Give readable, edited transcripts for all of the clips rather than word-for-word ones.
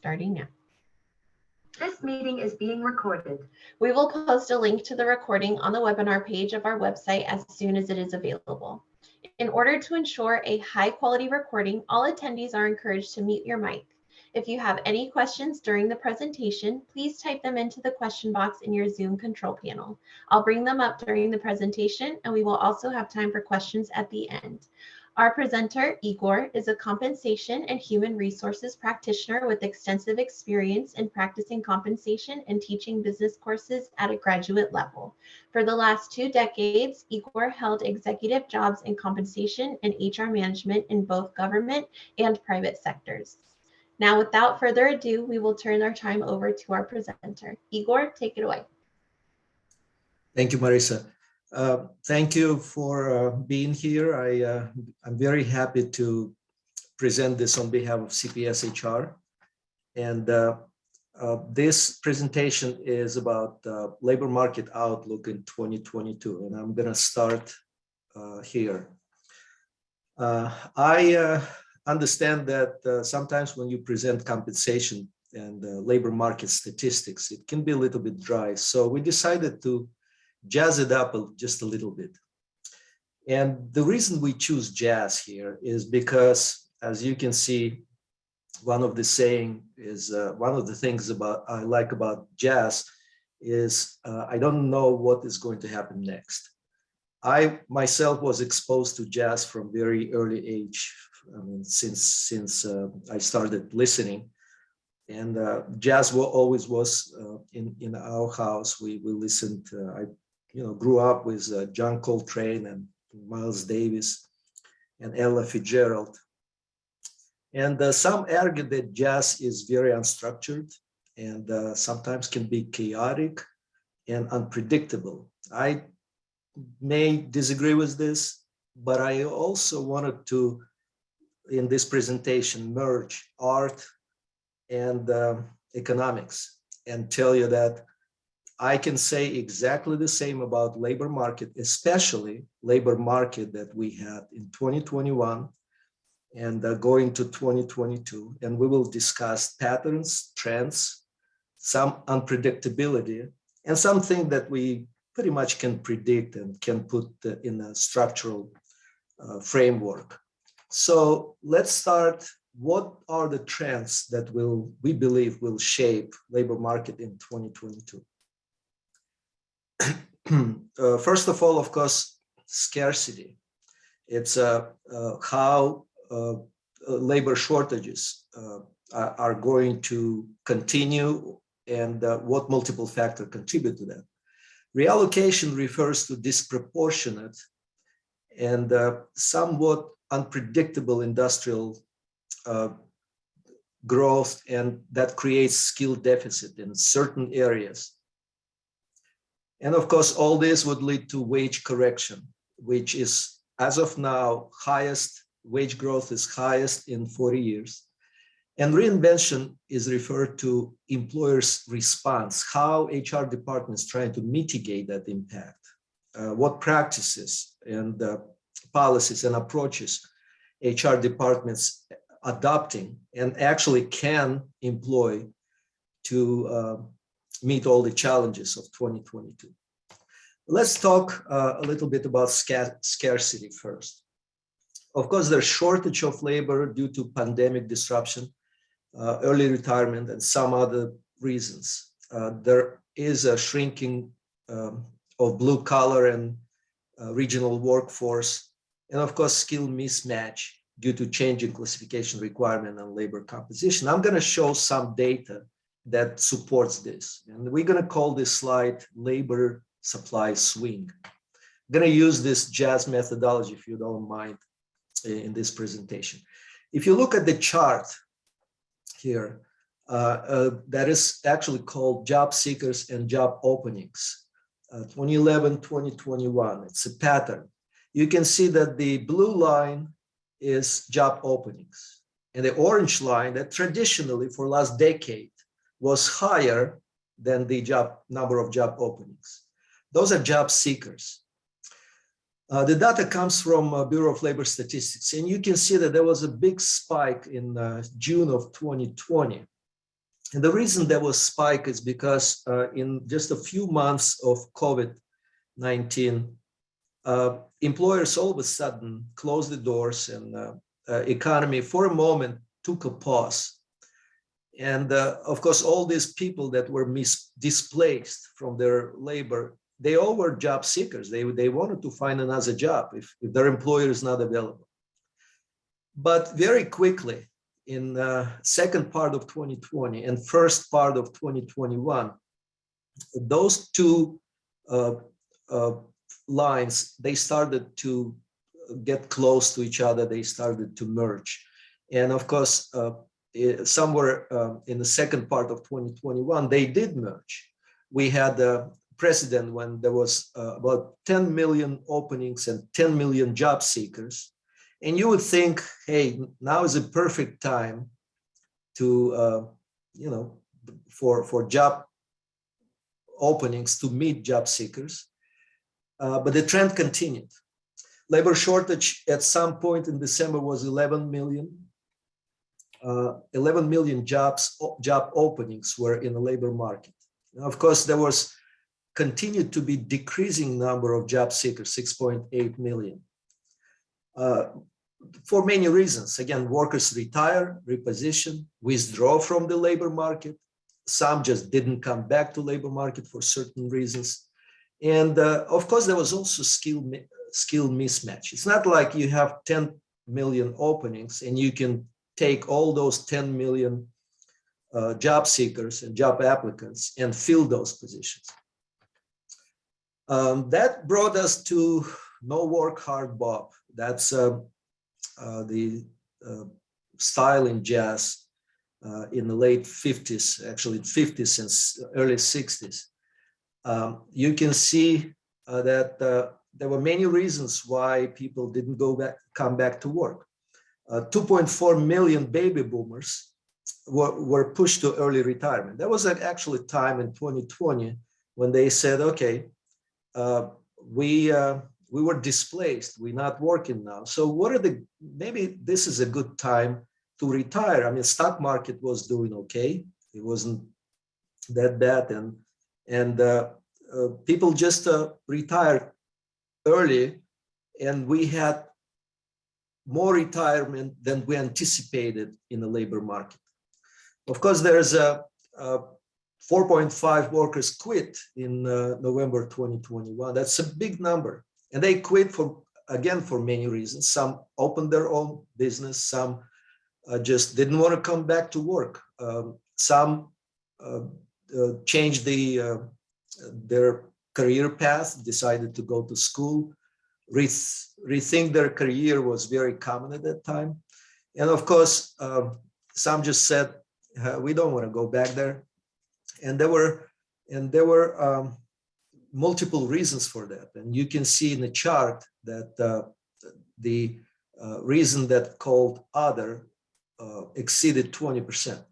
starting now. This meeting is being recorded. We will post a link to the recording on the webinar page of our website as soon as it is available. In order to ensure a high quality recording, all attendees are encouraged to mute your mic. If you have any questions during the presentation, please type them into the question box in your Zoom control panel. I'll bring them up during the presentation, and we will also have time for questions at the end. Our presenter, Igor, is a compensation and human resources practitioner with extensive experience in practicing compensation and teaching business courses at a graduate level. For the last 2 decades, Igor held executive jobs in compensation and HR management in both government and private sectors. Now, without further ado, we will turn our time over to our presenter. Igor, take it away. Thank you, Marisa. Thank you for being here. I'm very happy to present this on behalf of CPS HR. And this presentation is about labor market outlook in 2022. And I'm going to start here. I understand that sometimes when you present compensation and labor market statistics, it can be a little bit dry. So we decided to jazz it up just a little bit. And the reason we choose jazz here is because, as you can see, one of the things I like about jazz is I don't know what is going to happen next. I myself was exposed to jazz from very early age. I mean, since I started listening, and jazz always was in our house. We listened. I grew up with John Coltrane and Miles Davis and Ella Fitzgerald. And some argue that jazz is very unstructured and sometimes can be chaotic and unpredictable. I may disagree with this, but I also wanted to, in this presentation, merge art and economics and tell you that I can say exactly the same about labor market, especially labor market that we had in 2021 and going to 2022. And we will discuss patterns, trends, some unpredictability, and something that we pretty much can predict and can put in a structural framework. So let's start. What are the trends that we believe will shape labor market in 2022? First of all, of course, scarcity. It's how labor shortages are going to continue and what multiple factors contribute to that. Reallocation refers to disproportionate and somewhat unpredictable industrial growth, and that creates skill deficit in certain areas. And of course, all this would lead to wage correction, which is, as of now, wage growth is highest in 40 years. And reinvention is referred to employers' response, how HR departments trying to mitigate that impact, what practices and policies and approaches HR departments adopting and actually can employ to meet all the challenges of 2022. Let's talk a little bit about scarcity first. Of course, there's shortage of labor due to pandemic disruption, early retirement, and some other reasons. There is a shrinking of blue collar and regional workforce, and of course, skill mismatch due to changing classification requirement and labor composition. I'm going to show some data that supports this. And we're going to call this slide labor supply swing. I'm going to use this jazz methodology, if you don't mind, in this presentation. If you look at the chart here, that is actually called job seekers and job openings, 2011, 2021. It's a pattern. You can see that the blue line is job openings, and the orange line that traditionally for last decade was higher than the number of job openings. Those are job seekers. The data comes from Bureau of Labor Statistics, and you can see that there was a big spike in June of 2020. And the reason there was spike is because in just a few months of COVID-19, employers all of a sudden closed the doors, and economy for a moment took a pause. And of course, all these people that were displaced from their labor, they all were job seekers. They wanted to find another job if their employer is not available. But very quickly, in second part of 2020 and first part of 2021, those two lines, they started to get close to each other. They started to merge. And of course, somewhere in the second part of 2021, they did merge. We had a precedent when there was about 10 million openings and 10 million job seekers. And you would think, hey, now is a perfect time to, for job openings to meet job seekers. But the trend continued. Labor shortage at some point in December was 11 million. 11 million job openings were in the labor market. Now, of course, there was continued to be decreasing number of job seekers, 6.8 million. For many reasons. Again, workers retire, reposition, withdraw from the labor market. Some just didn't come back to labor market for certain reasons. And of course, there was also skill mismatch. It's not like you have 10 million openings and you can take all those 10 million job seekers and job applicants and fill those positions. That brought us to No Work Hard Bob. That's the style in jazz in the late 50s, actually 50s and early 60s. You can see that there were many reasons why people didn't come back to work. 2.4 million baby boomers were pushed to early retirement. There was actually a time in 2020 when they said, okay, we were displaced, we're not working now. So maybe this is a good time to retire. I mean, stock market was doing okay. It wasn't that bad. And people just retired early, and we had more retirement than we anticipated in the labor market. Of course, there's 4.5 workers quit in November 2021. That's a big number. And they quit for many reasons. Some opened their own business. Some just didn't want to come back to work. Some changed their career path, decided to go to school. Rethink their career was very common at that time. And of course, some just said, we don't want to go back there. And there were multiple reasons for that. And you can see in the chart that the reason that called other exceeded 20%.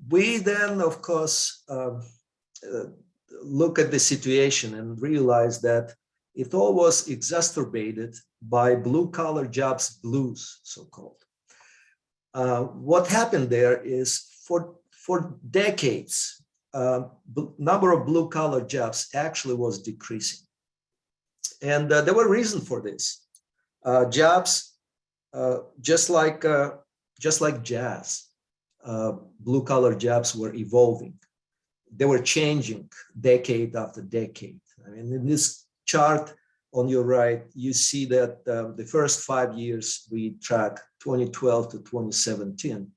We then, of course, look at the situation and realize that it all was exacerbated by blue-collar jobs blues, so-called. What happened there is for decades, number of blue-collar jobs actually was decreasing. And there were reasons for this. Jobs, just like jazz, blue-collar jobs were evolving. They were changing decade after decade. I mean, in this chart on your right, you see that the first 5 years we track 2012 to 2017.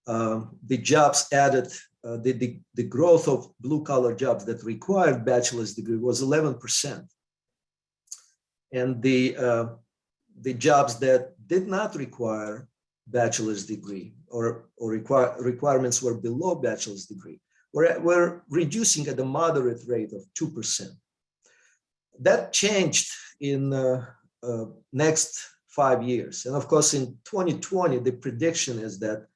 The jobs added, the growth of blue-collar jobs that required bachelor's degree was 11%. And the jobs that did not require bachelor's degree or requirements were below bachelor's degree were reducing at a moderate rate of 2%. That changed in next 5 years. And of course, in 2020, the prediction is that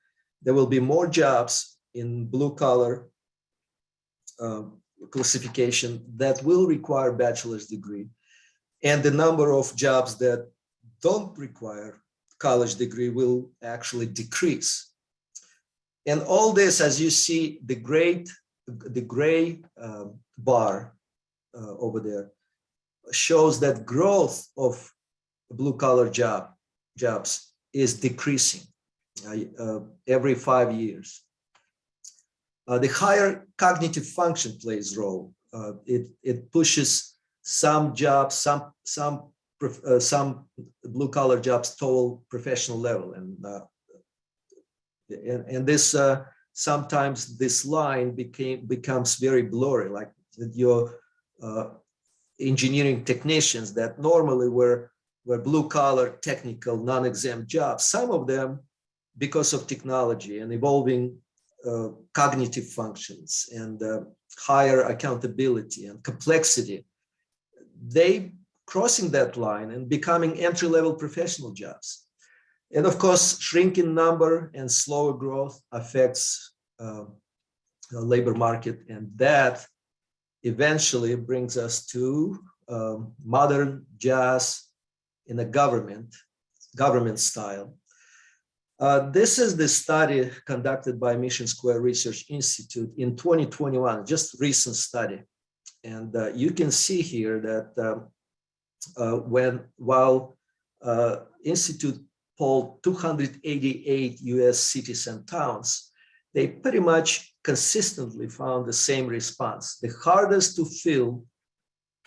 there will be more jobs in blue-collar classification that will require bachelor's degree. And the number of jobs that don't require college degree will actually decrease. And all this, as you see, the gray bar over there shows that growth of blue-collar jobs is decreasing every 5 years. The higher cognitive function plays role. It pushes some jobs, some blue-collar jobs toward professional level, and this sometimes this line becomes very blurry, like your engineering technicians that normally were blue-collar, technical, non-exempt jobs. Some of them, because of technology and evolving cognitive functions and higher accountability and complexity, they crossing that line and becoming entry-level professional jobs. And of course, shrinking number and slower growth affects the labor market, and that eventually brings us to modern jazz in a government style. This is the study conducted by Mission Square Research Institute in 2021, just recent study. And you can see here that while Institute polled 288 US cities and towns, they pretty much consistently found the same response. The hardest to fill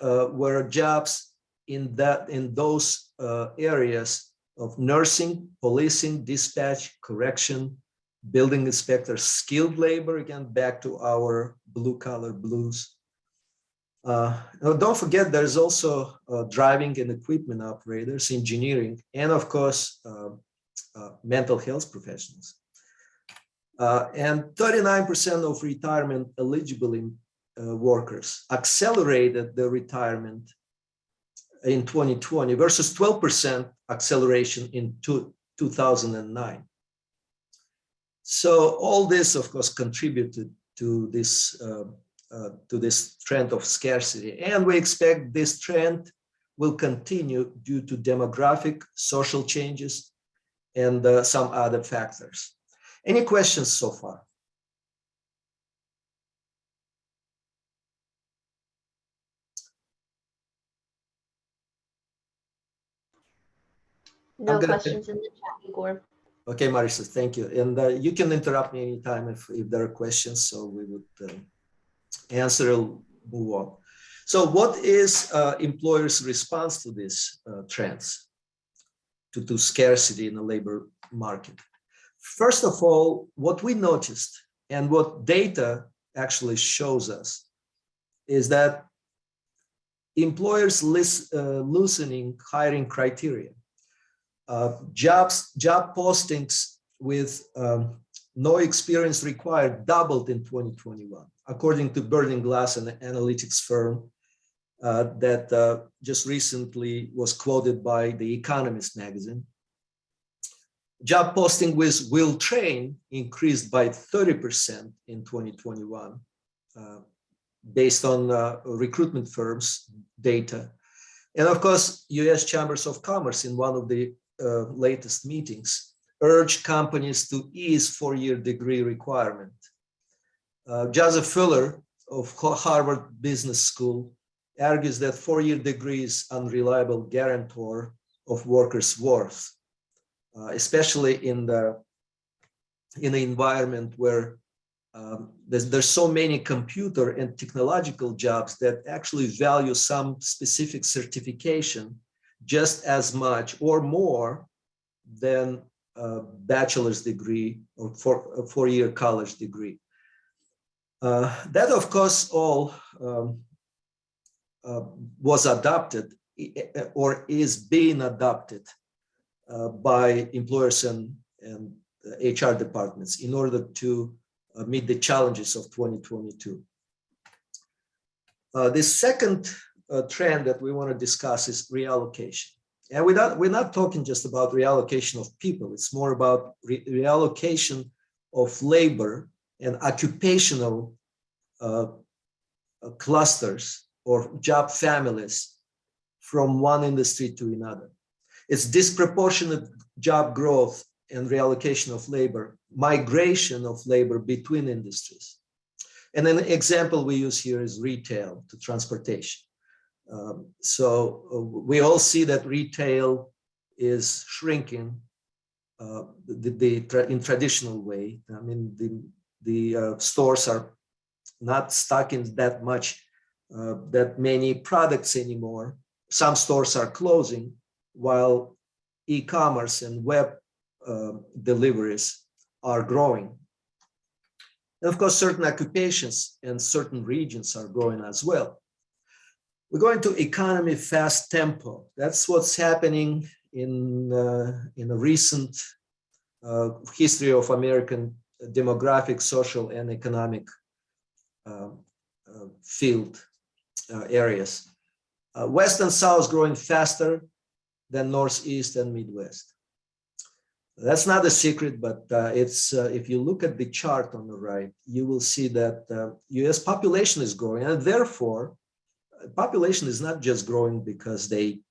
were jobs in those areas of nursing, policing, dispatch, correction, building inspector, skilled labor, again, back to our blue-collar blues. Don't forget, there's also driving and equipment operators, engineering, and of course, mental health professionals. And 39% of retirement eligible workers accelerated their retirement in 2020 versus 12% acceleration in 2009. So all this, of course, contributed to this trend of scarcity. And we expect this trend will continue due to demographic, social changes, and some other factors. Any questions so far? No questions in the chat, Igor. Okay, Marisa, thank you. And you can interrupt me anytime if there are questions, so we would answer or move on. So what is employers' response to these trends, to scarcity in the labor market? First of all, what we noticed and what data actually shows us is that employers loosening hiring criteria. Job postings with no experience required doubled in 2021, according to Burning Glass, an analytics firm that just recently was quoted by The Economist magazine. Job posting with will train increased by 30% in 2021, based on recruitment firms' data. And of course, US Chambers of Commerce in one of the latest meetings urged companies to ease 4-year degree requirement. Joseph Fuller of Harvard Business School argues that 4-year degree is unreliable guarantor of workers' worth, especially in the environment where there's so many computer and technological jobs that actually value some specific certification just as much or more than a bachelor's degree or a 4-year college degree. That, of course, all was adopted or is being adopted by employers and HR departments in order to meet the challenges of 2022. The second trend that we want to discuss is reallocation. And we're not talking just about reallocation of people. It's more about reallocation of labor and occupational clusters or job families from one industry to another. It's disproportionate job growth and reallocation of labor, migration of labor between industries. And an example we use here is retail to transportation. We all see that retail is shrinking in traditional way. I mean, the stores are not stocking that many products anymore. Some stores are closing, while e-commerce and web deliveries are growing. And of course, certain occupations and certain regions are growing as well. We're going to economy fast tempo. That's what's happening in a recent history of American demographic, social, and economic field areas. West and South growing faster than Northeast and Midwest. That's not a secret, but it's if you look at the chart on the right, you will see that U.S. population is growing, and therefore, population is not just growing because they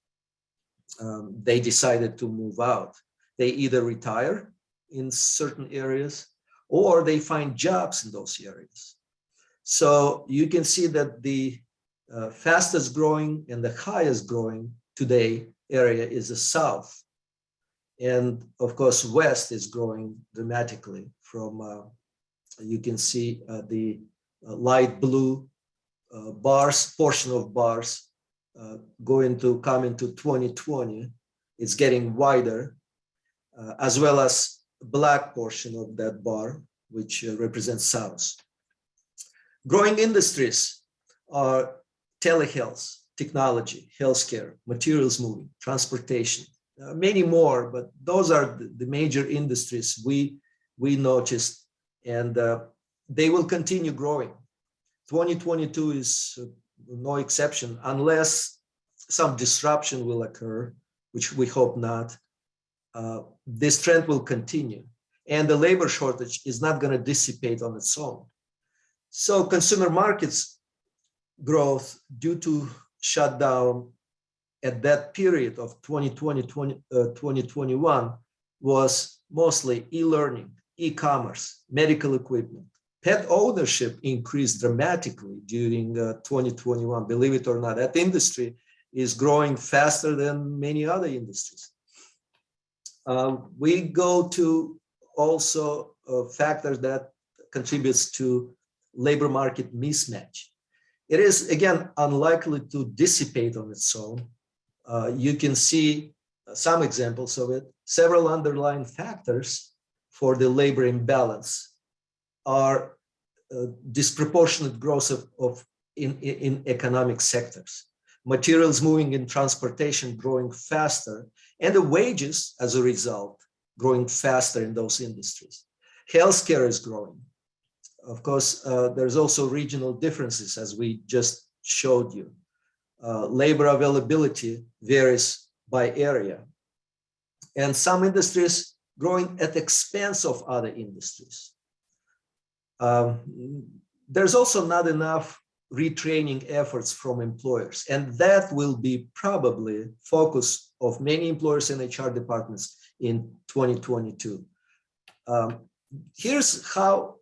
decided to move out. They either retire in certain areas or they find jobs in those areas. So you can see that the fastest growing and the highest growing today area is the South. And of course, West is growing dramatically from, you can see the light blue bars, portion of bars come into 2020. It's getting wider, as well as black portion of that bar, which represents South. Growing industries are telehealth, technology, healthcare, materials moving, transportation, many more, but those are the major industries we noticed, and they will continue growing. 2022 is no exception, unless some disruption will occur, which we hope not. This trend will continue, and the labor shortage is not going to dissipate on its own. So consumer markets growth due to shutdown at that period of 2021 was mostly e-learning, e-commerce, medical equipment. Pet ownership increased dramatically during 2021. Believe it or not, that industry is growing faster than many other industries. We go to also factors that contributes to labor market mismatch. It is, again, unlikely to dissipate on its own. You can see some examples of it. Several underlying factors for the labor imbalance are disproportionate growth in economic sectors. Materials moving in transportation growing faster, and the wages, as a result, growing faster in those industries. Healthcare is growing. Of course, there's also regional differences, as we just showed you. Labor availability varies by area. And some industries growing at the expense of other industries. There's also not enough retraining efforts from employers, and that will be probably focus of many employers and HR departments in 2022. Here's how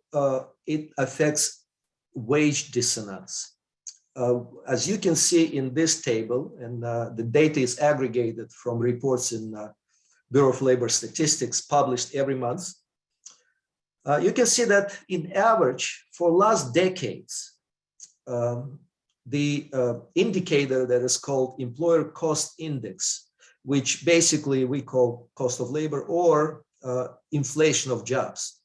it affects wage dissonance. As you can see in this table, and the data is aggregated from reports in Bureau of Labor Statistics published every month. You can see that in average for last decades, the indicator that is called employer cost index, which basically we call cost of labor or inflation of jobs.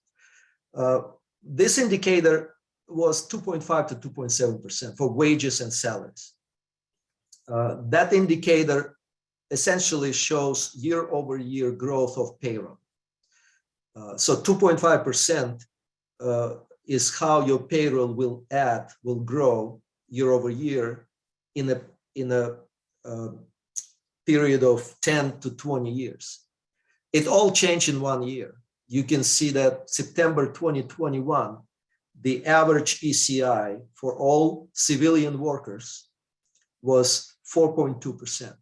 This indicator was 2.5 to 2.7% for wages and salaries. That indicator essentially shows year-over-year growth of payroll. So 2.5% is how your payroll will grow year over year in a period of 10 to 20 years. It all changed in 1 year. You can see that September 2021, the average ECI for all civilian workers was 4.2%.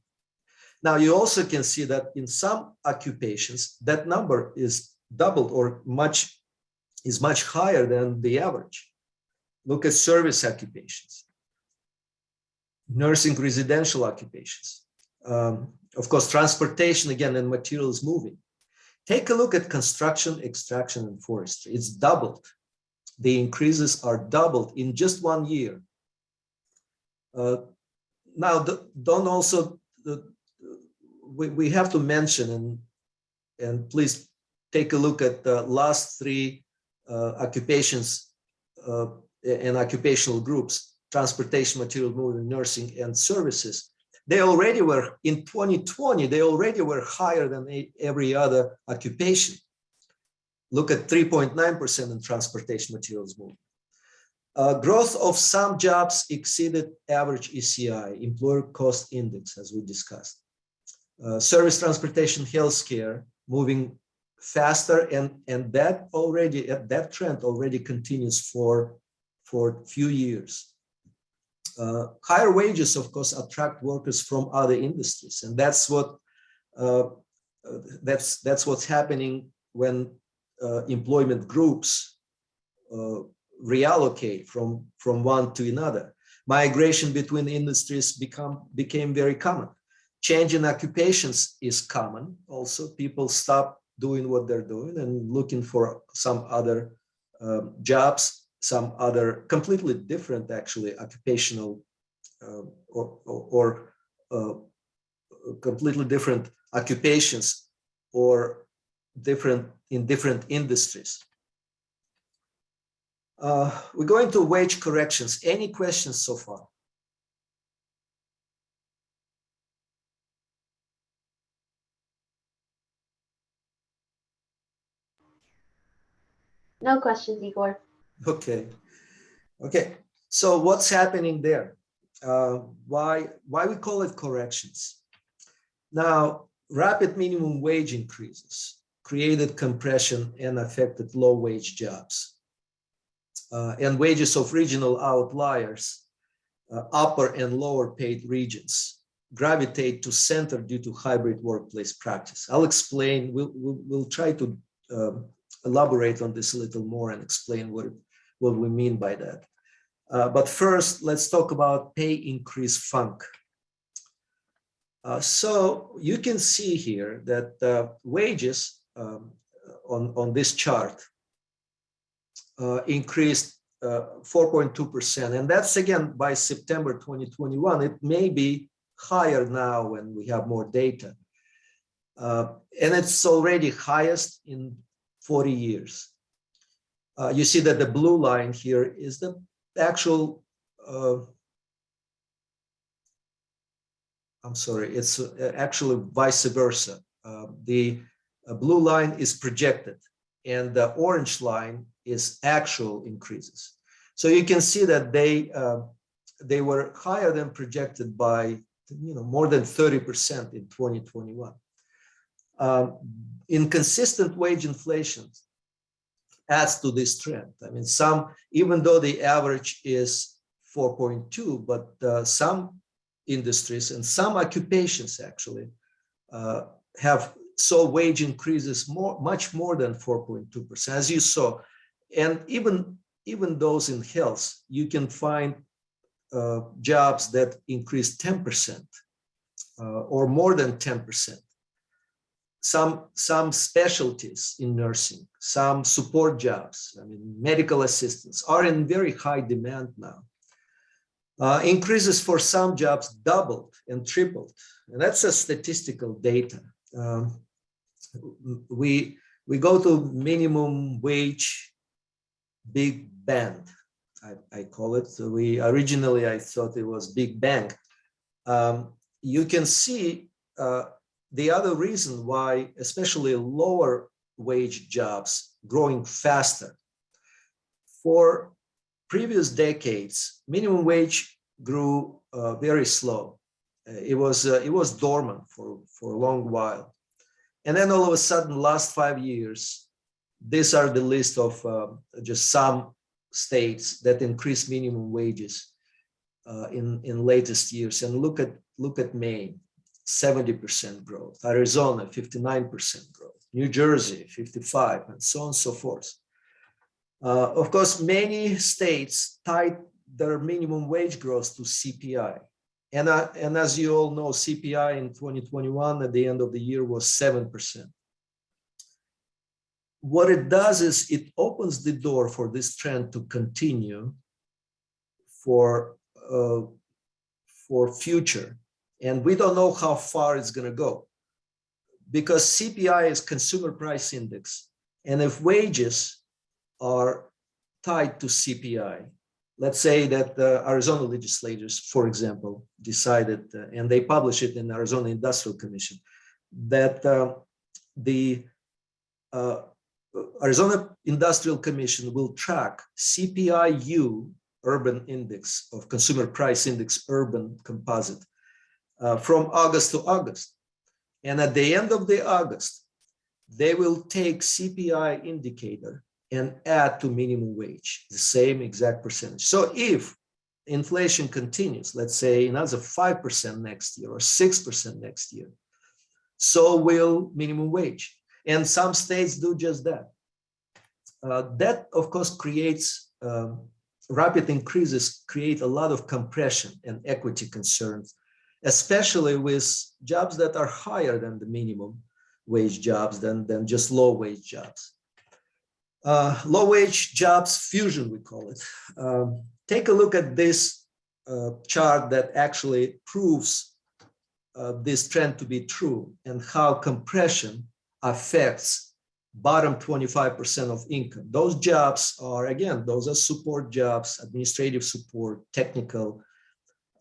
Now, you also can see that in some occupations, that number is doubled or is much higher than the average. Look at service occupations, nursing residential occupations. Of course, transportation, again, and materials moving. Take a look at construction, extraction, and forestry. It's doubled. The increases are doubled in just 1 year. Now, don't also, we have to mention, and please take a look at the last 3 occupations and occupational groups: transportation, material moving, nursing, and services. They already were, in 2020, they already were higher than every other occupation. Look at 3.9% in transportation, materials moving. Growth of some jobs exceeded average ECI, employer cost index, as we discussed. Service, transportation, healthcare moving faster, and that trend already continues for a few years. Higher wages, of course, attract workers from other industries, and that's what's happening when employment groups reallocate from one to another. Migration between industries became very common. Change in occupations is common. Also, people stop doing what they're doing and looking for some other jobs, some other completely different, actually, occupational or completely different occupations or in different industries. We're going to wage corrections. Any questions so far? No questions, Igor. Okay. So what's happening there? Why we call it corrections? Now, rapid minimum wage increases created compression and affected low-wage jobs. And wages of regional outliers, upper and lower paid regions, gravitate to center due to hybrid workplace practice. I'll explain, we'll try to elaborate on this a little more and explain what we mean by that. But first, let's talk about pay increase funk. So you can see here that wages on this chart increased 4.2%. And that's, again, by September 2021. It may be higher now when we have more data. And it's already highest in 40 years. You see that the blue line here is the actual, I'm sorry, it's actually vice versa. The blue line is projected and the orange line is actual increases. So you can see that they were higher than projected by more than 30% in 2021. Inconsistent wage inflation adds to this trend. I mean, even though the average is 4.2, but some industries and some occupations actually saw wage increases much more than 4.2%, as you saw. And even those in health, you can find jobs that increased 10% or more than 10%. Some specialties in nursing, some support jobs, I mean, medical assistants are in very high demand now. Increases for some jobs doubled and tripled, and that's a statistical data. We go to minimum wage big band, I call it. So originally I thought it was big bang. You can see the other reason why, especially lower wage jobs, growing faster. For previous decades, minimum wage grew very slow. It was dormant for a long while, and then all of a sudden, last 5 years, these are the list of just some states that increased minimum wages in latest years. And look at Maine. 70% growth, Arizona, 59% growth, New Jersey, 55, and so on and so forth. Of course, many states tied their minimum wage growth to CPI. And as you all know, CPI in 2021 at the end of the year was 7%. What it does is it opens the door for this trend to continue for future. And we don't know how far it's going to go, because CPI is consumer price index. And if wages are tied to CPI, let's say that the Arizona legislators, for example, decided, and they publish it in Arizona Industrial Commission, that the Arizona Industrial Commission will track CPI-U, urban index of consumer price index, urban composite, from August to August. And at the end of the August, they will take CPI indicator and add to minimum wage, the same exact percentage. So if inflation continues, let's say another 5% next year or 6% next year, so will minimum wage. And some states do just that. That, of course, creates rapid increases, create a lot of compression and equity concerns, especially with jobs that are higher than the minimum wage jobs than just low wage jobs. Low wage jobs fusion, we call it. Take a look at this chart that actually proves this trend to be true and how compression affects bottom 25% of income. Those jobs are, again, those are support jobs, administrative support, technical,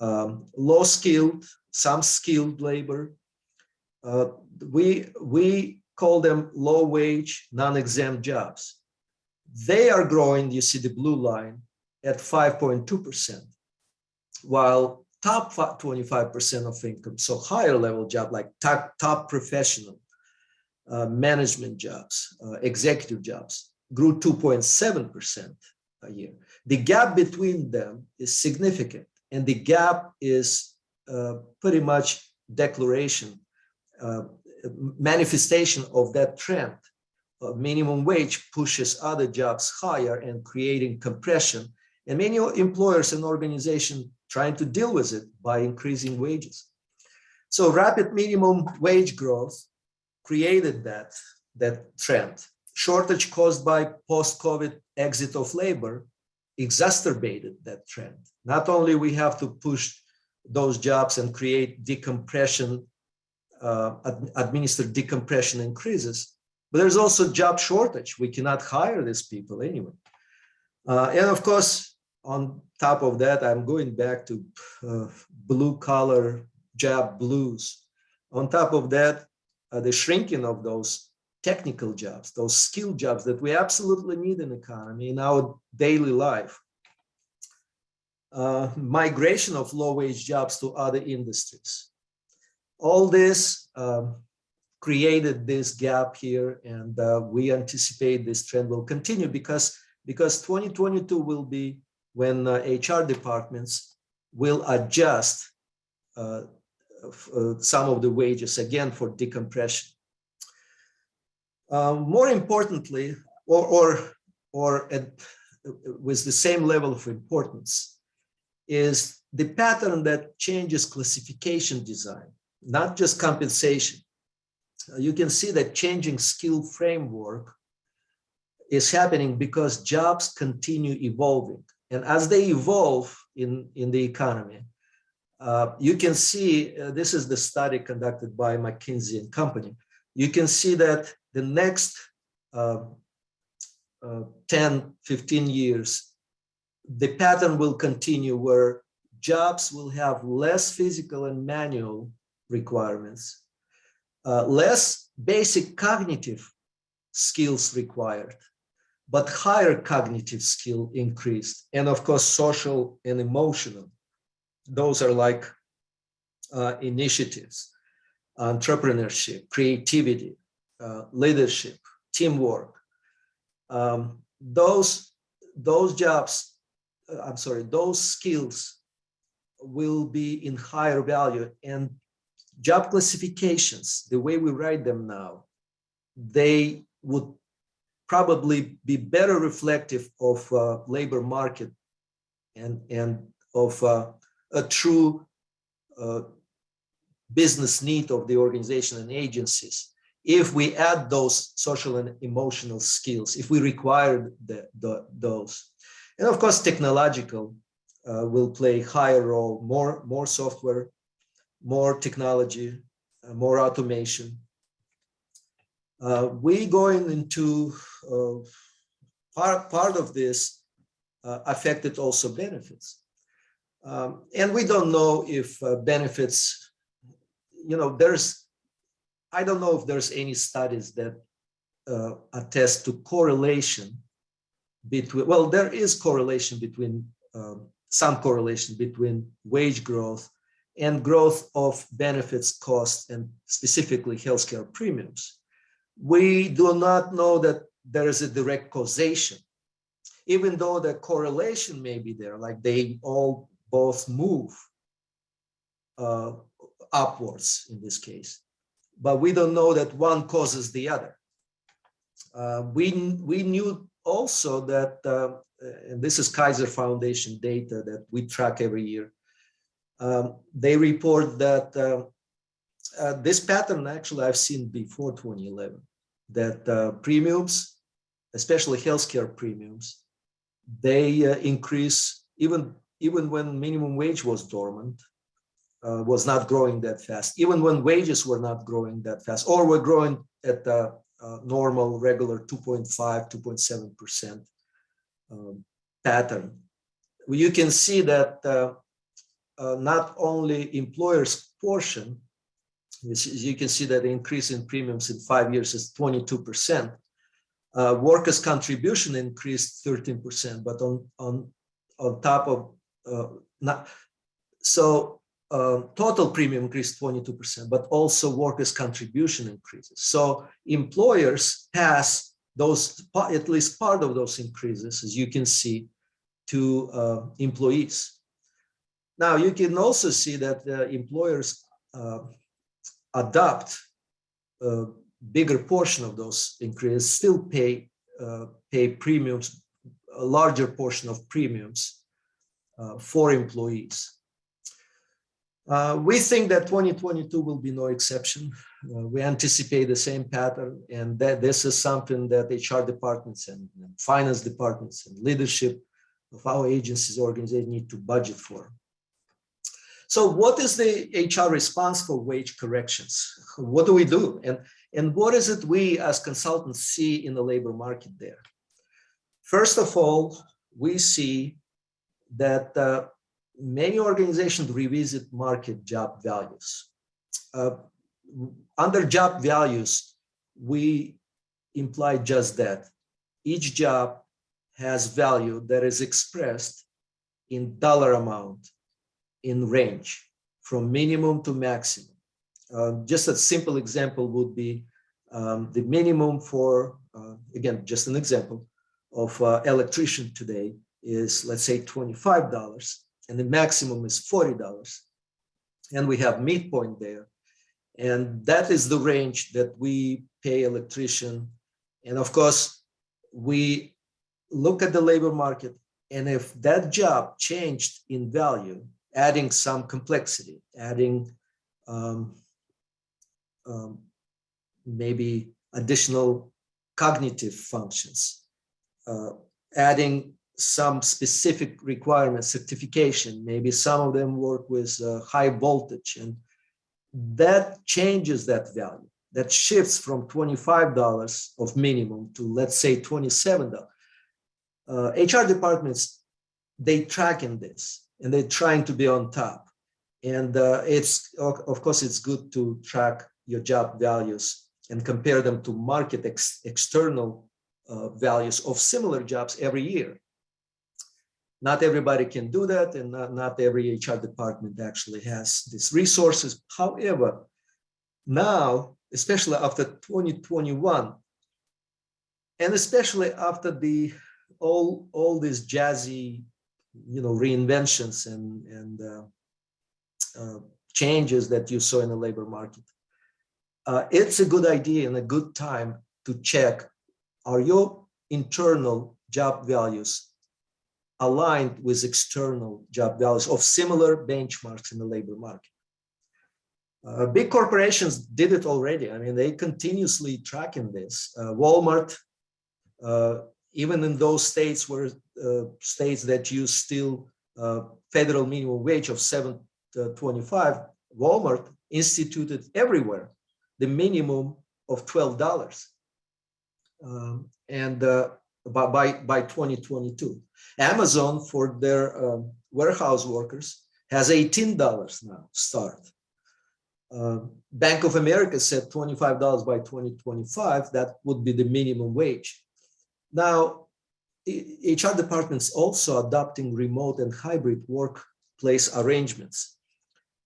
low skilled, some skilled labor. We call them low wage, non-exempt jobs. They are growing, you see the blue line, at 5.2%, while top 25% of income, so higher level job like top professional, management jobs, executive jobs, grew 2.7% a year. The gap between them is significant, and the gap is pretty much declaration, manifestation of that trend. Minimum wage pushes other jobs higher and creating compression, and many employers and organizations trying to deal with it by increasing wages. So rapid minimum wage growth created that trend. Shortage caused by post-COVID exit of labor exacerbated that trend. Not only we have to push those jobs and create decompression, administer decompression increases, but there's also job shortage. We cannot hire these people anyway. And of course, on top of that, I'm going back to blue collar job blues. On top of that, the shrinking of those technical jobs, those skilled jobs that we absolutely need in the economy, in our daily life. Migration of low-wage jobs to other industries. All this created this gap here, and we anticipate this trend will continue because 2022 will be when HR departments will adjust some of the wages again for decompression. More importantly, or with the same level of importance, is the pattern that changes classification design, not just compensation. You can see that changing skill framework is happening because jobs continue evolving. And as they evolve in the economy, you can see, this is the study conducted by McKinsey and Company. You can see that the next 10, 15 years, the pattern will continue where jobs will have less physical and manual requirements, less basic cognitive skills required, but higher cognitive skill increased. And of course, social and emotional. Those are like initiatives, entrepreneurship, creativity, leadership, teamwork. Those skills will be in higher value, and job classifications, the way we write them now, they would probably be better reflective of labor market and of a true business need of the organization and agencies. If we add those social and emotional skills, if we require those, and of course technological will play higher role, more software, more technology, more automation. We going into part of this affected also benefits. And we don't know if benefits, I don't know if there's any studies that attest to correlation between, well, there is correlation between, some correlation between wage growth and growth of benefits costs and specifically healthcare premiums. We do not know that there is a direct causation, even though the correlation may be there, like they all both move upwards in this case, but we don't know that one causes the other. We knew also that, and this is Kaiser Foundation data that we track every year. They report that this pattern actually I've seen before 2011, that premiums, especially healthcare premiums, they increase even when minimum wage was dormant, was not growing that fast, even when wages were not growing that fast, or were growing at the normal, regular 2.5, 2.7% pattern. You can see that not only employers' portion, you can see that the increase in premiums in 5 years is 22%. Workers' contribution increased 13%, but on top of total premium increased 22%, but also workers' contribution increases. So employers pass those, at least part of those increases, as you can see, to employees. Now you can also see that employers adopt a bigger portion of those increases, still pay premiums, a larger portion of premiums for employees. We think that 2022 will be no exception. We anticipate the same pattern, and that this is something that HR departments and finance departments and leadership of our agencies, organizations need to budget for. So what is the HR response for wage corrections? What do we do? And what is it we as consultants see in the labor market there? First of all, we see that many organizations revisit market job values. Under job values, we imply just that. Each job has value that is expressed in dollar amount, in range, from minimum to maximum. Just a simple example would be the minimum for, again, just an example of electrician today is, let's say, $25, and the maximum is $40. And we have midpoint there. And that is the range that we pay electrician. And of course, we look at the labor market, and if that job changed in value, adding some complexity, adding maybe additional cognitive functions, adding some specific requirements, certification, maybe some of them work with high voltage, and that changes that value. That shifts from $25 of minimum to, let's say, $27. HR departments, they track in this, and they're trying to be on top. And it's, of course, it's good to track your job values and compare them to market external values of similar jobs every year. Not everybody can do that, and not every HR department actually has these resources. However, now, especially after 2021, and especially after all these jazzy, reinventions and changes that you saw in the labor market. It's a good idea and a good time to check, are your internal job values aligned with external job values of similar benchmarks in the labor market? Big corporations did it already. I mean, they continuously tracking this. Walmart, even in those states where states that use still federal minimum wage of $7.25, Walmart instituted everywhere the minimum of $12, and by 2022. Amazon, for their warehouse workers, has $18 now start. Bank of America said $25 by 2025. That would be the minimum wage. Now, HR departments also adopting remote and hybrid workplace arrangements.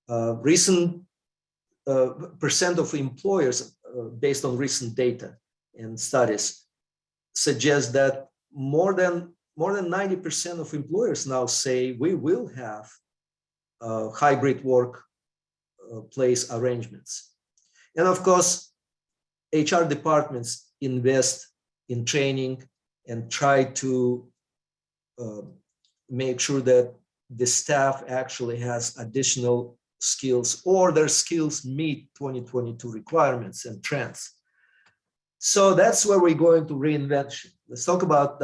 Recent percent of employers, based on recent data and studies, suggest that more than 90% of employers now say we will have hybrid work place arrangements. And of course, HR departments invest in training and try to make sure that the staff actually has additional skills, or their skills meet 2022 requirements and trends. So that's where we're going to reinvention. Let's talk about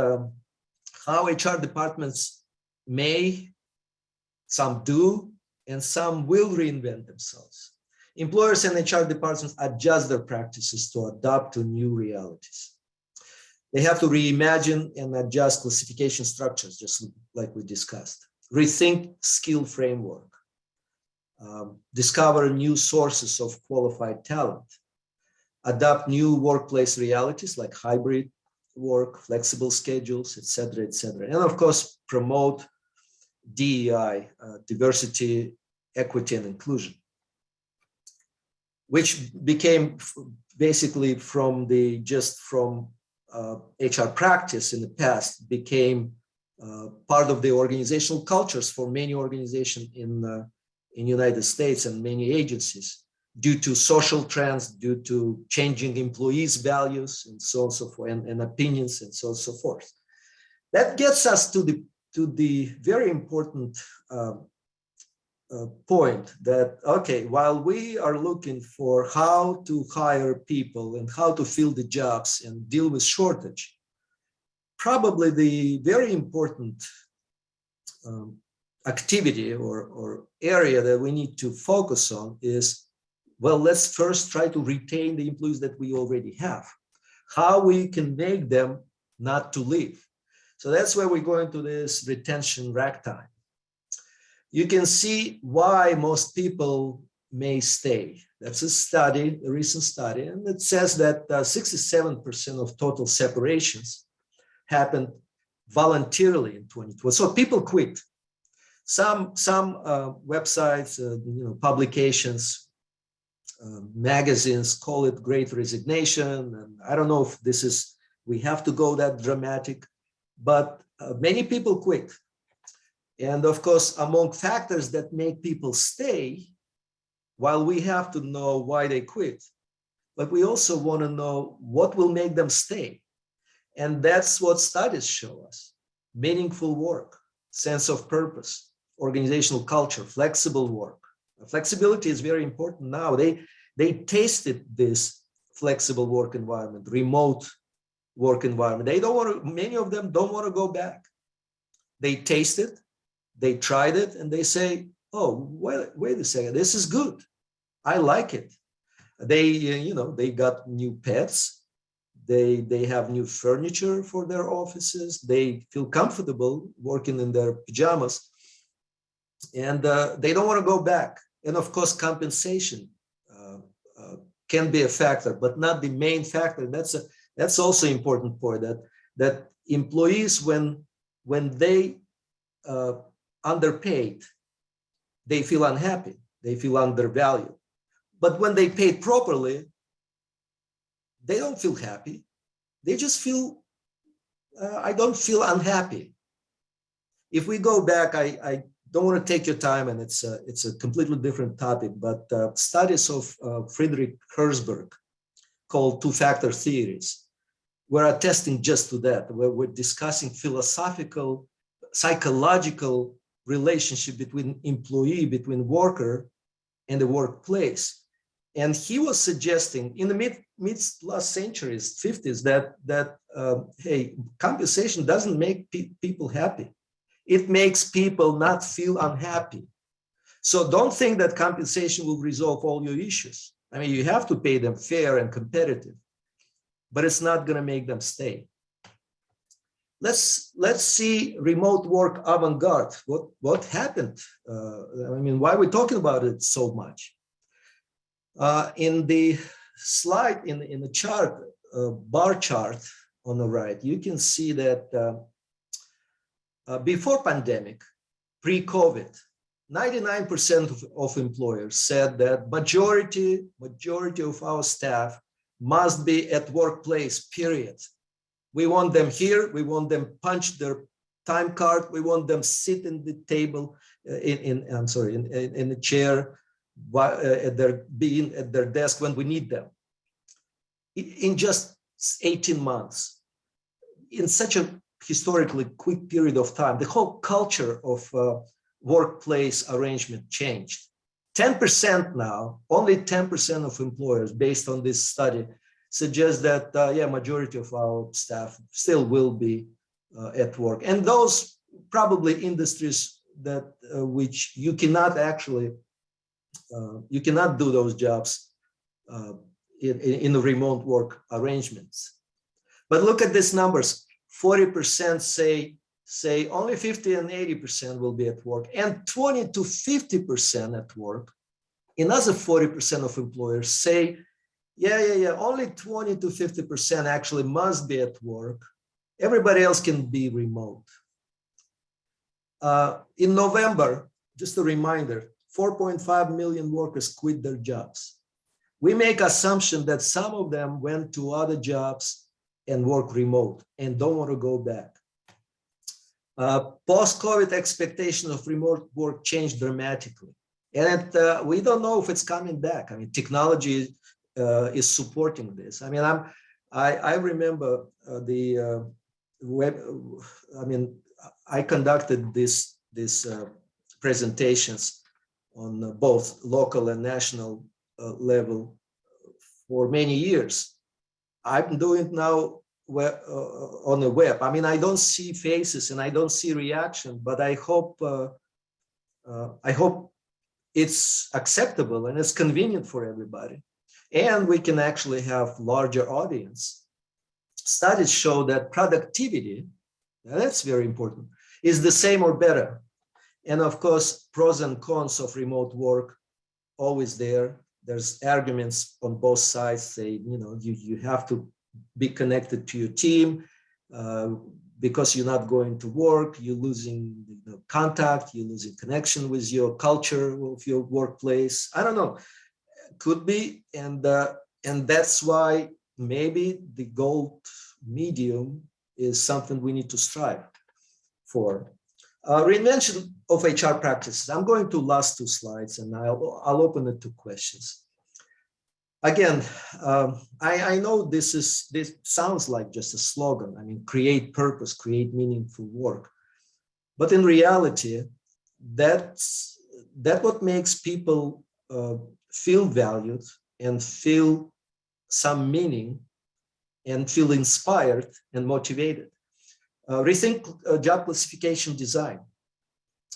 how HR departments may, some do, and some will reinvent themselves. Employers and HR departments adjust their practices to adapt to new realities. They have to reimagine and adjust classification structures, just like we discussed. Rethink skill framework. Discover new sources of qualified talent. Adapt new workplace realities like hybrid work, flexible schedules, etc., etc. And of course, promote DEI, diversity, equity, and inclusion, which became basically from HR practice in the past, became part of the organizational cultures for many organizations in United States and many agencies, due to social trends, due to changing employees' values, and so on and so forth, and opinions, and so on and so forth. That gets us to the very important point that, okay, while we are looking for how to hire people and how to fill the jobs and deal with shortage, probably the very important activity or area that we need to focus on is, well, let's first try to retain the employees that we already have, how we can make them not to leave. So that's where we go into this retention ragtime. You can see why most people may stay. That's a study, a recent study, and it says that 67% of total separations happened voluntarily in 2020. So people quit. Some websites, publications, magazines call it Great Resignation, and I don't know if we have to go that dramatic, but many people quit. And of course, among factors that make people stay, while we have to know why they quit, but we also want to know what will make them stay. And that's what studies show us: meaningful work, sense of purpose, organizational culture, flexible work. Flexibility is very important now. They tasted this flexible work environment, remote work environment. Many of them don't want to go back. They taste it, they tried it, and they say, oh, wait a second, this is good. I like it. They got new pets. They have new furniture for their offices. They feel comfortable working in their pajamas, and they don't want to go back. And of course, compensation can be a factor, but not the main factor. That's also important point, that employees, when they underpaid, they feel unhappy, they feel undervalued. But when they paid properly, they don't feel happy. They just feel, I don't feel unhappy. If we go back, I don't want to take your time, and it's a completely different topic, but studies of Friedrich Herzberg called two-factor theories were attesting just to that, where we're discussing philosophical, psychological relationship between employee, between worker and the workplace. And he was suggesting in the mid last centuries, 50s, that hey, compensation doesn't make people happy. It makes people not feel unhappy. So don't think that compensation will resolve all your issues. I mean, you have to pay them fair and competitive, but it's not going to make them stay. Let's see remote work avant-garde. What happened? I mean, why are we talking about it so much? In the slide, in the chart, bar chart on the right, you can see that before pandemic, pre-COVID, 99% of employers said that majority of our staff must be at workplace, period. We want them here. We want them punch their time card. We want them sit in the table, in the chair, being at their desk when we need them. In just 18 months, in such a historically quick period of time, the whole culture of workplace arrangement changed. 10% now, only 10% of employers, based on this study, suggest that, majority of our staff still will be at work. And those probably industries that which you cannot actually, you cannot do those jobs in the remote work arrangements. But look at these numbers. 40% say only 50 and 80% will be at work, and 20 to 50% at work. Another 40% of employers say, only 20 to 50% actually must be at work. Everybody else can be remote. In November, just a reminder, 4.5 million workers quit their jobs. We make assumption that some of them went to other jobs and work remote and don't want to go back. Post-COVID expectation of remote work changed dramatically. And we don't know if it's coming back. I mean, technology is supporting this. I mean, I remember the web. I mean, I conducted these presentations on both local and national level for many years. I'm doing it now on the web. I mean, I don't see faces and I don't see reaction, but I hope it's acceptable and it's convenient for everybody. And we can actually have larger audience. Studies show that productivity, that's very important, is the same or better. And of course, pros and cons of remote work, always there. There's arguments on both sides say, you have to be connected to your team because you're not going to work, you're losing contact, you're losing connection with your culture of your workplace. I don't know, could be. And that's why maybe the gold medium is something we need to strive for. Reinvention of HR practices. I'm going to last two slides and I'll open it to questions. Again, I know this sounds like just a slogan. I mean, create purpose, create meaningful work. But in reality, that's what makes people feel valued and feel some meaning and feel inspired and motivated. Rethink job classification design,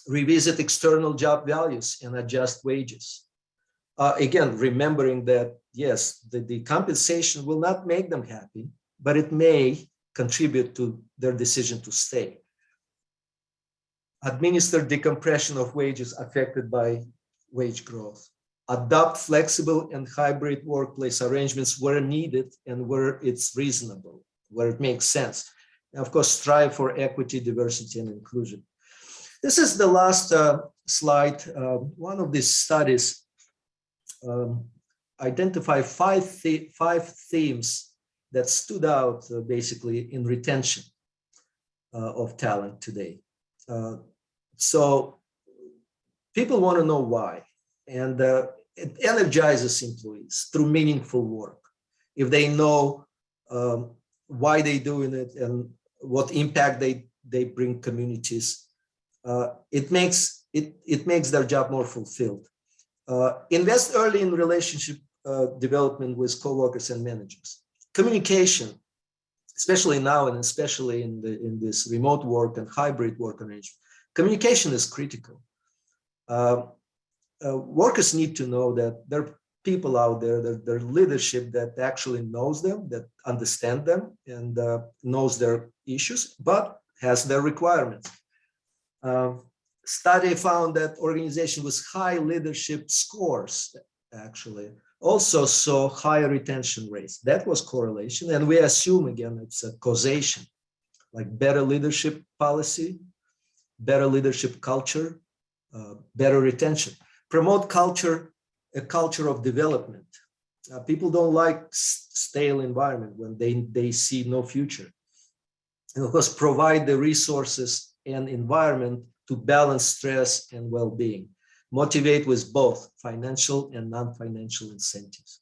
revisit external job values and adjust wages. Again, remembering that, yes, the compensation will not make them happy, but it may contribute to their decision to stay. Administer decompression of wages affected by wage growth. Adopt flexible and hybrid workplace arrangements where needed and where it's reasonable, where it makes sense. And of course, strive for equity, diversity, and inclusion. This is the last slide. One of these studies identified five themes that stood out basically in retention of talent today. So people want to know why. And it energizes employees through meaningful work. If they know why they're doing it and what impact they bring communities, it makes their job more fulfilled. Invest early in relationship development with coworkers and managers. Communication, especially now and especially in this remote work and hybrid work arrangement, communication is critical. Workers need to know that there are people out there, their leadership that actually knows them, that understand them, and knows their issues, but has their requirements. Study found that organizations with high leadership scores actually also saw higher retention rates. That was correlation, and we assume again it's a causation, like better leadership policy, better leadership culture, better retention. Promote a culture of development. People don't like stale environment when they see no future. And of course, provide the resources and environment to balance stress and well-being. Motivate with both financial and non-financial incentives.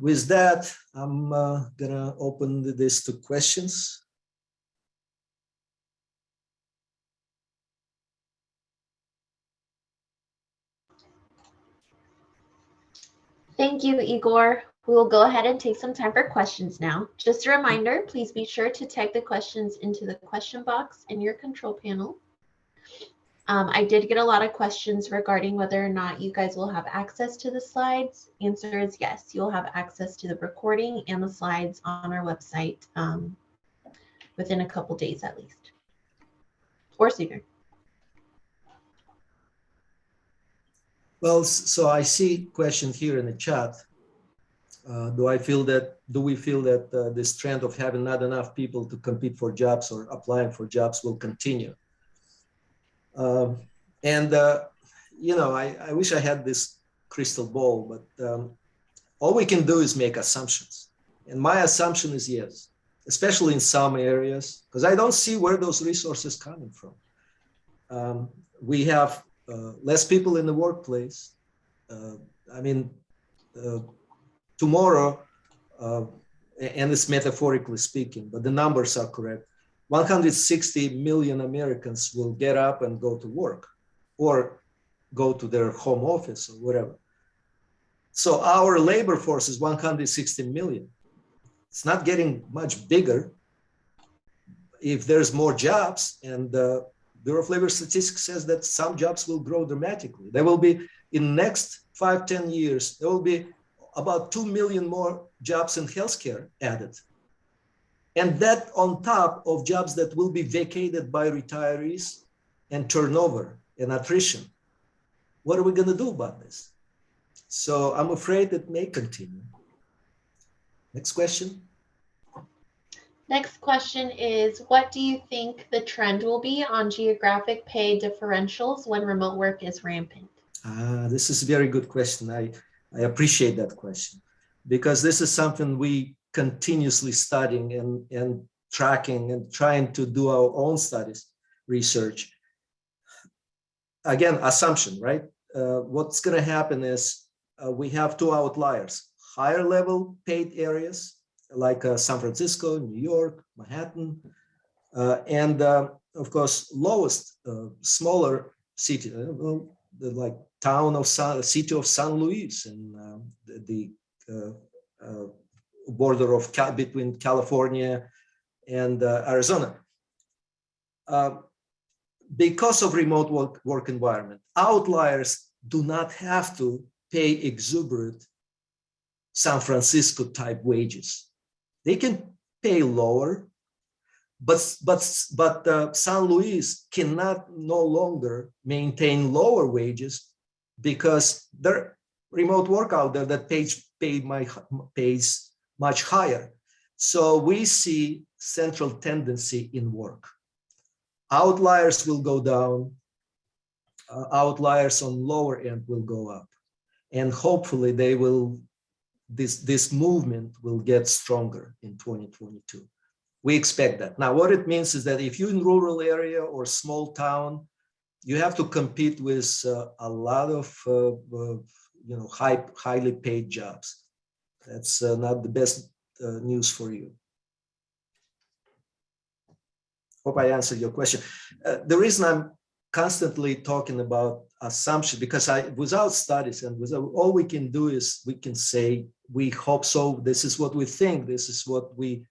With that, I'm gonna open this to questions. Thank you, Igor. We will go ahead and take some time for questions now. Just a reminder, please be sure to type the questions into the question box in your control panel. I did get a lot of questions regarding whether or not you guys will have access to the slides. Answer is yes, you'll have access to the recording and the slides on our website within a couple days at least, or sooner. Well, so I see questions here in the chat. Do we feel that this trend of having not enough people to compete for jobs or applying for jobs will continue? I wish I had this crystal ball, but all we can do is make assumptions. And my assumption is yes, especially in some areas, because I don't see where those resources coming from. We have less people in the workplace. Tomorrow, and it's metaphorically speaking, but the numbers are correct. 160 million Americans will get up and go to work or go to their home office or whatever. So our labor force is 160 million. It's not getting much bigger. If there's more jobs, and the Bureau of Labor Statistics says that some jobs will grow dramatically. There will be, in the next 5-10 years, there will be about 2 million more jobs in healthcare added. And that on top of jobs that will be vacated by retirees and turnover and attrition. What are we going to do about this? So I'm afraid it may continue. Next question. Next question is, what do you think the trend will be on geographic pay differentials when remote work is rampant? This is a very good question. I appreciate that question, because this is something we continuously studying and tracking and trying to do our own studies, research. Again, assumption, right? What's going to happen is we have two outliers: higher level paid areas like San Francisco, New York, Manhattan, and of course, lowest, smaller city, like city of San Luis and the border of between California and Arizona. Because of remote work environment, outliers do not have to pay exuberant San Francisco type wages. They can pay lower, but San Luis cannot no longer maintain lower wages because there are remote work out there that pays much higher. So we see central tendency in work. Outliers will go down, outliers on lower end will go up, and hopefully they will. This movement will get stronger in 2022. We expect that. Now, what it means is that if you're in rural area or small town, you have to compete with a lot of highly paid jobs. That's not the best news for you. Hope I answered your question. The reason I'm constantly talking about assumption, because without studies and without, all we can do is we can say, we hope so, this is what we think, this is what we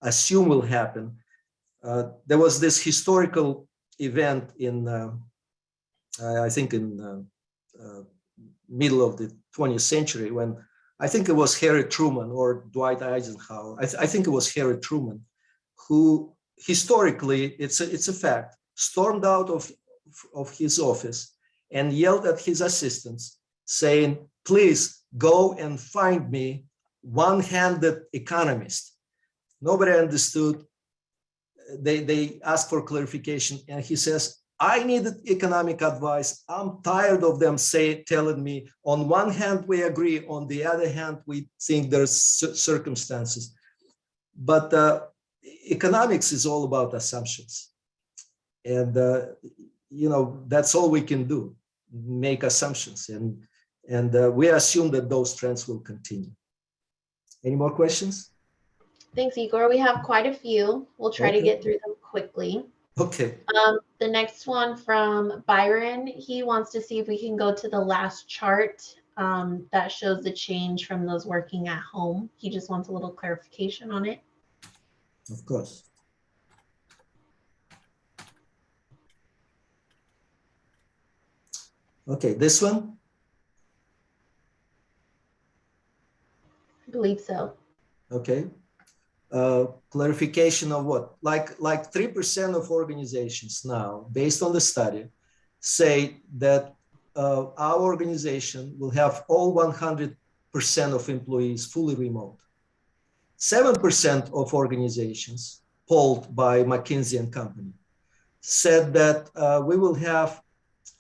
assume will happen. There was this historical event in, I think in middle of the 20th century, when I think it was Harry Truman or Dwight Eisenhower, I think it was Harry Truman, who historically, it's a fact, stormed out of his office and yelled at his assistants saying, please go and find me one-handed economist. Nobody understood. They asked for clarification, and he says, I needed economic advice. I'm tired of them telling me, on one hand, we agree, on the other hand, we think there's circumstances. But economics is all about assumptions. And, that's all we can do, make assumptions. And we assume that those trends will continue. Any more questions? Thanks, Igor. We have quite a few. We'll try to get through them quickly. Okay. The next one from Byron, he wants to see if we can go to the last chart that shows the change from those working at home. He just wants a little clarification on it. Of course. Okay, this one? I believe so. Okay. Clarification of what? Like 3% of organizations now, based on the study, say that our organization will have all 100% of employees fully remote. 7% of organizations polled by McKinsey and Company said that we will have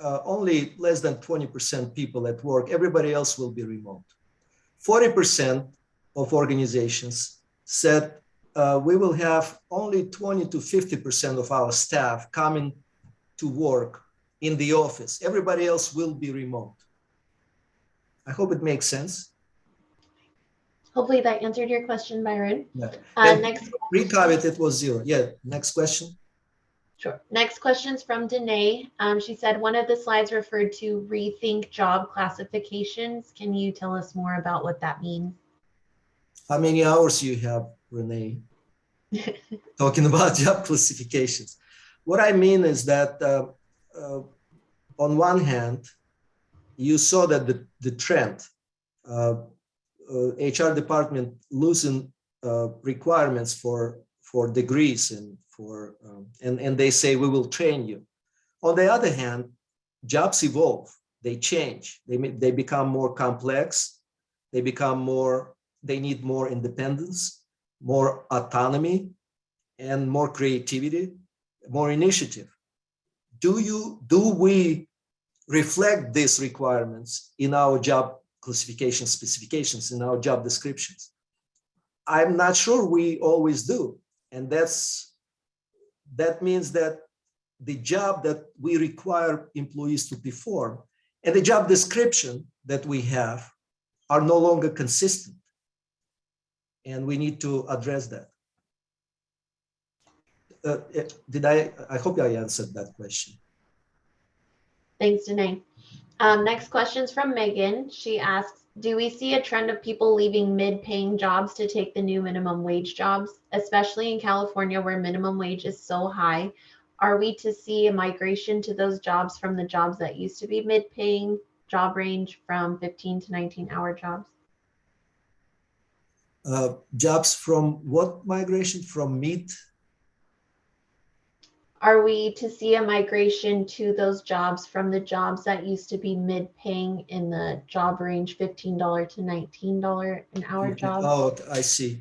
only less than 20% people at work. Everybody else will be remote. 40% of organizations said we will have only 20 to 50% of our staff coming to work in the office. Everybody else will be remote. I hope it makes sense. Hopefully that answered your question, Byron. Yeah. Next, pre-COVID, it was 0. Yeah, next question. Sure. Next question is from Danae. She said, one of the slides referred to rethink job classifications. Can you tell us more about what that means? How many hours you have, Renee? Talking about job classifications. What I mean is that on one hand, you saw that the trend, HR department losing requirements for degrees and and they say we will train you. On the other hand, jobs evolve, they change, they become more complex, they need more independence, more autonomy, and more creativity, more initiative. Do we reflect these requirements in our job classification specifications, in our job descriptions? I'm not sure we always do. And that means that the job that we require employees to perform and the job description that we have are no longer consistent. And we need to address that. I hope I answered that question. Thanks, Danae. Next question is from Megan. She asks, do we see a trend of people leaving mid-paying jobs to take the new minimum wage jobs, especially in California where minimum wage is so high? Are we to see a migration to those jobs from the jobs that used to be mid-paying job range from 15 to 19-hour jobs? Jobs from what migration? From mid? Are we to see a migration to those jobs from the jobs that used to be mid-paying in the job range $15 to $19 an hour jobs? Oh, I see.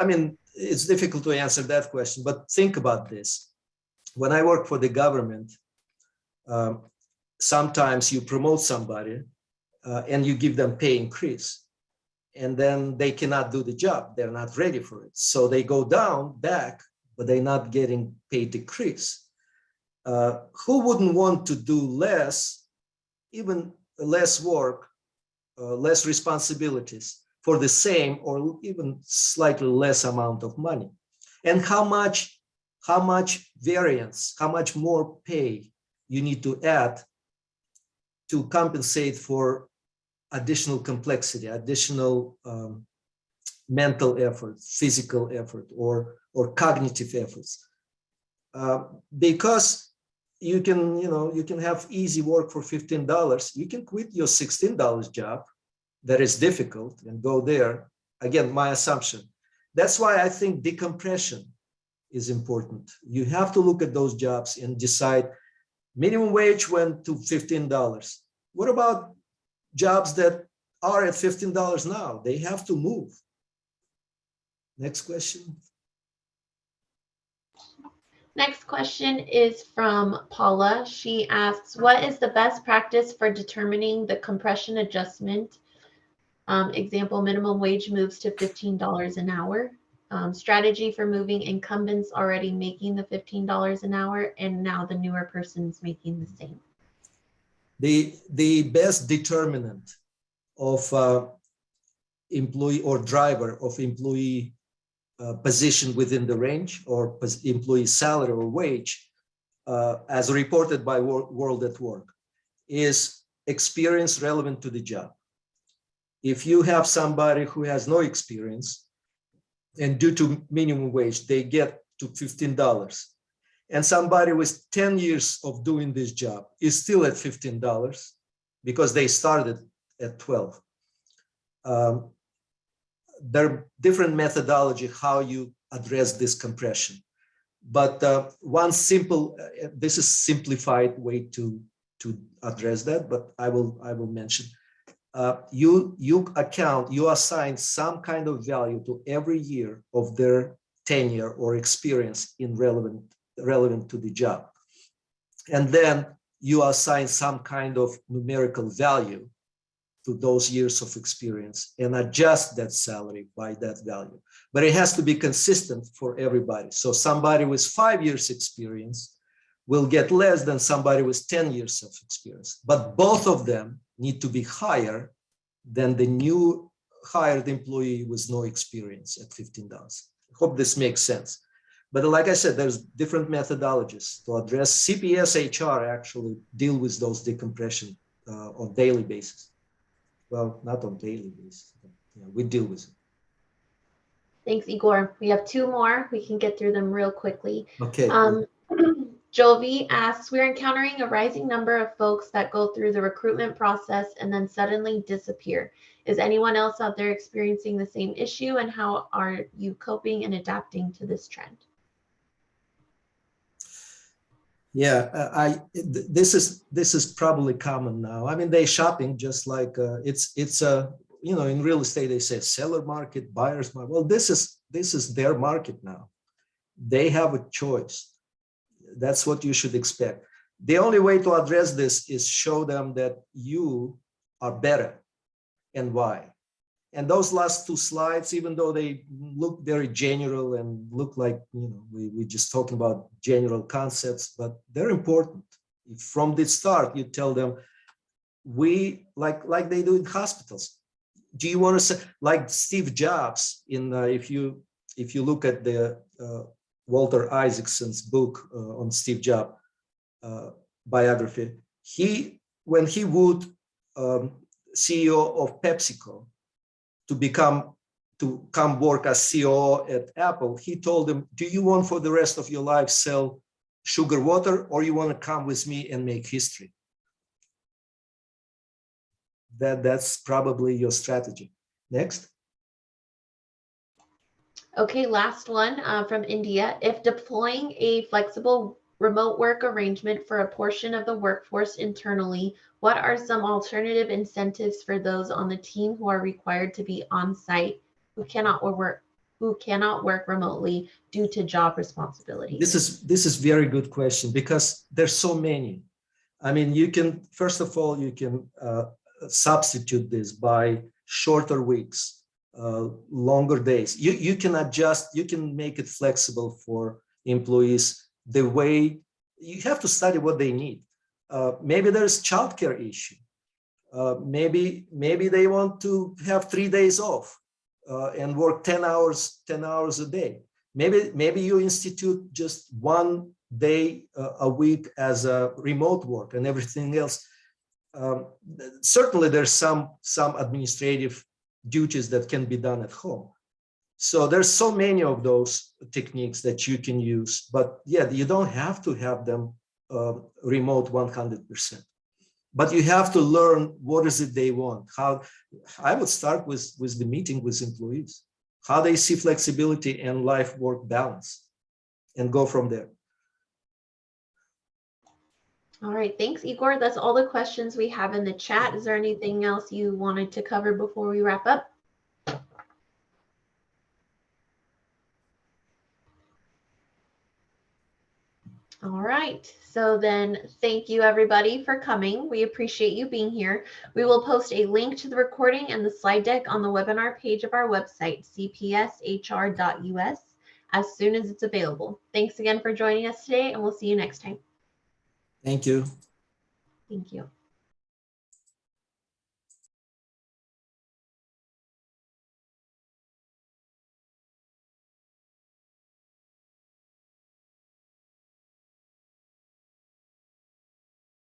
I mean, it's difficult to answer that question, but think about this. When I work for the government, sometimes you promote somebody and you give them pay increase, and then they cannot do the job. They're not ready for it. So they go back, but they're not getting pay decrease. Who wouldn't want to do less, even less work, less responsibilities for the same or even slightly less amount of money? And how much variance, how much more pay you need to add to compensate for additional complexity, additional mental effort, physical effort, or cognitive efforts. Because you can have easy work for $15. You can quit your $16 job that is difficult and go there. Again, my assumption. That's why I think decompression is important. You have to look at those jobs and decide minimum wage went to $15. What about jobs that are at $15 now? They have to move. Next question. Next question is from Paula. She asks, what is the best practice for determining the compression adjustment? Example, minimum wage moves to $15 an hour. Strategy for moving incumbents already making the $15 an hour, and now the newer person's making the same. The best determinant of employee or driver of employee position within the range or employee salary or wage, as reported by World at Work, is experience relevant to the job. If you have somebody who has no experience and due to minimum wage, they get to $15, and somebody with 10 years of doing this job is still at $15 because they started at 12. There are different methodology how you address this compression, but one simple, this is simplified way to address that, but I will mention. You assign some kind of value to every year of their tenure or experience in relevant to the job. And then you assign some kind of numerical value to those years of experience and adjust that salary by that value. But it has to be consistent for everybody. So somebody with 5 years experience will get less than somebody with 10 years of experience. But both of them need to be higher than the new hired employee with no experience at $15. I hope this makes sense. But like I said, there's different methodologies to address. CPS HR actually deal with those decompression on daily basis. Well, not on daily basis, but, we deal with it. Thanks, Igor. We have 2 more. We can get through them real quickly. Okay. Jovi asks, we're encountering a rising number of folks that go through the recruitment process and then suddenly disappear. Is anyone else out there experiencing the same issue, and how are you coping and adapting to this trend? Yeah, this is probably common now. I mean, they're shopping just like it's in real estate they say seller market, buyer's market. Well, this is their market now. They have a choice. That's what you should expect. The only way to address this is show them that you are better and why. And those last 2 slides, even though they look very general and look like, we're just talking about general concepts, but they're important. From the start, you tell them, we, like they do in hospitals. Do you want to say, like Steve Jobs, if you look at the Walter Isaacson's book on Steve Jobs biography, when he would CEO of PepsiCo, to come work as CEO at Apple, he told them, do you want for the rest of your life sell sugar water, or you want to come with me and make history? That's probably your strategy. Next. Okay, last one from India. If deploying a flexible remote work arrangement for a portion of the workforce internally, what are some alternative incentives for those on the team who are required to be on site, who cannot work remotely due to job responsibilities? This is very good question, because there's so many. I mean, first of all, you can substitute this by shorter weeks, longer days. You can adjust, you can make it flexible for employees the way you have to study what they need. Maybe there's childcare issue. Maybe they want to have 3 days off and work 10 hours a day. Maybe you institute just 1 day a week as a remote work and everything else. Certainly there's some administrative duties that can be done at home. So there's so many of those techniques that you can use, but yeah, you don't have to have them remote 100%. But you have to learn what is it they want. How I would start with the meeting with employees, how they see flexibility and life-work balance, and go from there. All right, thanks, Igor. That's all the questions we have in the chat. Is there anything else you wanted to cover before we wrap up? All right, so then thank you everybody for coming. We appreciate you being here. We will post a link to the recording and the slide deck on the webinar page of our website, cpshr.us, as soon as it's available. Thanks again for joining us today, and we'll see you next time. Thank you. Thank you.